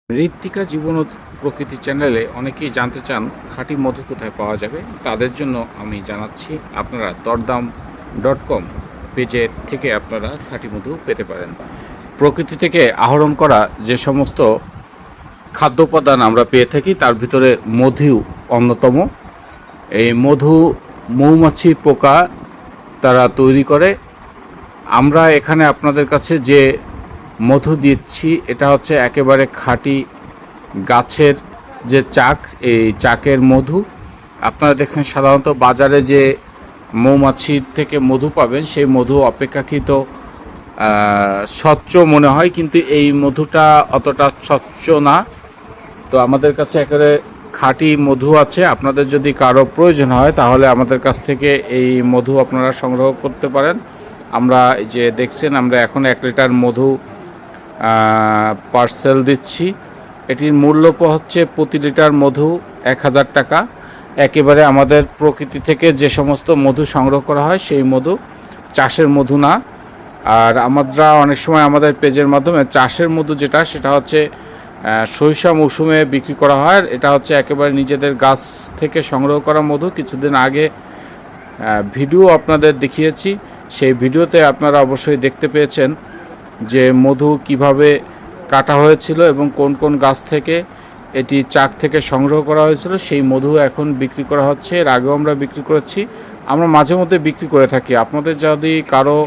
ঋত্বিকা জীবন ও প্রকৃতি চ্যানেলে অনেকেই জানতে চান খাঁটি মধু কোথায় পাওয়া যাবে। তাদের জন্য আমি জানাচ্ছি, আপনারা দরদাম.com পেজের থেকে আপনারা খাঁটি মধু পেতে পারেন। প্রকৃতি থেকে আহরণ করা যে সমস্ত খাদ্য উপাদান আমরা পেয়ে থাকি, তার ভিতরে মধু অন্যতম। এই মধু মৌমাছি পোকা তারা তৈরি করে। আমরা এখানে আপনাদের কাছে যে মধু দিচ্ছি, এটা হচ্ছে একেবারে খাঁটি গাছের যে চাক, এই চাকের মধু। আপনারা দেখছেন সাধারণত বাজারে যে মৌমাছির থেকে মধু পাবেন, সেই মধু অপেক্ষাকৃত স্বচ্ছ মনে হয়, কিন্তু এই মধুটা অতটা স্বচ্ছ না। তো আমাদের কাছে একেবারে খাঁটি মধু আছে। আপনাদের যদি কারো প্রয়োজন হয় তাহলে আমাদের কাছ থেকে এই মধু আপনারা সংগ্রহ করতে পারেন। আমরা যে দেখছেন, আমরা এখন 1 লিটার মধু পার্সেল দিচ্ছি। এটির মূল্য হচ্ছে প্রতি লিটার মধু 1000 টাকা। একেবারে আমাদের প্রকৃতি থেকে যে সমস্ত মধু সংগ্রহ করা হয়, সেই মধু, চাষের মধু না। আর আমরা অনেক সময় আমাদের পেজের মাধ্যমে চাষের মধু সেটা হচ্ছে সরিষা মৌসুমে বিক্রি করা হয়। এটা হচ্ছে একেবারে নিজেদের গাছ থেকে সংগ্রহ করা মধু। কিছুদিন আগে ভিডিও আপনাদের দেখিয়েছি, সেই ভিডিওতে আপনারা অবশ্যই দেখতে পেয়েছেন যে মধু কিভাবে কাটা হয়েছিল এবং কোন কোন গাছ থেকে এটি চাক থেকে সংগ্রহ করা হয়েছিল। সেই মধু এখন বিক্রি করা হচ্ছে। এর আগেও আমরা বিক্রি করেছি, আমরা মাঝে মধ্যে বিক্রি করে থাকি। আপনাদের যদি কারো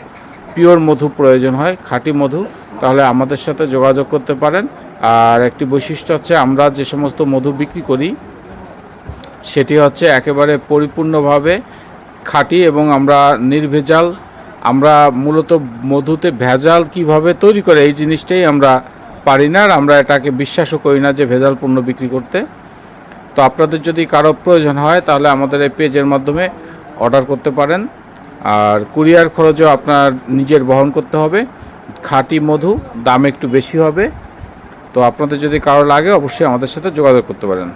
পিওর মধু প্রয়োজন হয়, খাঁটি মধু, তাহলে আমাদের সাথে যোগাযোগ করতে পারেন। আর একটি বৈশিষ্ট্য হচ্ছে, আমরা যে সমস্ত মধু বিক্রি করি সেটি হচ্ছে একেবারে পরিপূর্ণভাবে খাঁটি এবং আমরা নির্ভেজাল। আমরা মূলত মধুতে ভেজাল কিভাবে তৈরি করে এই জিনিসটাই আমরা পারি না, আর আমরা এটাকে বিশ্বাসও করি না যে ভেজাল পণ্য বিক্রি করতে। তো আপনাদের যদি কারো প্রয়োজন হয় তাহলে আমাদের এই পেজের মাধ্যমে অর্ডার করতে পারেন। আর কুরিয়ার খরচও আপনার নিজের বহন করতে হবে। খাঁটি মধু, দাম একটু বেশি হবে। তো আপনাদের যদি কারো লাগে অবশ্যই আমাদের সাথে যোগাযোগ করতে পারেন।